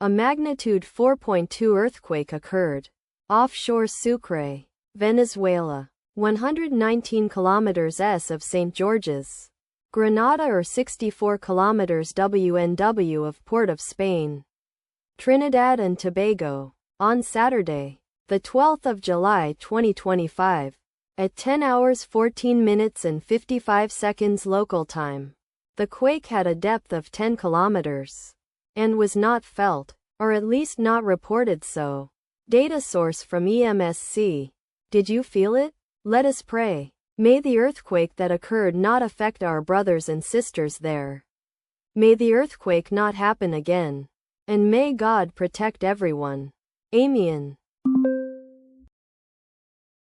A magnitude 4.2 earthquake occurred offshore Sucre, Venezuela, 119 kilometers s of St. George's, Grenada, or 64 kilometers WNW of Port of Spain, Trinidad and Tobago, on Saturday, the 12th of July 2025, at 10 hours 14 minutes and 55 seconds local time. The quake had a depth of 10 kilometers and was not felt, or at least not reported so. Data source from EMSC. Did you feel it? Let us pray. May the earthquake that occurred not affect our brothers and sisters there. May the earthquake not happen again. And may God protect everyone. Amen.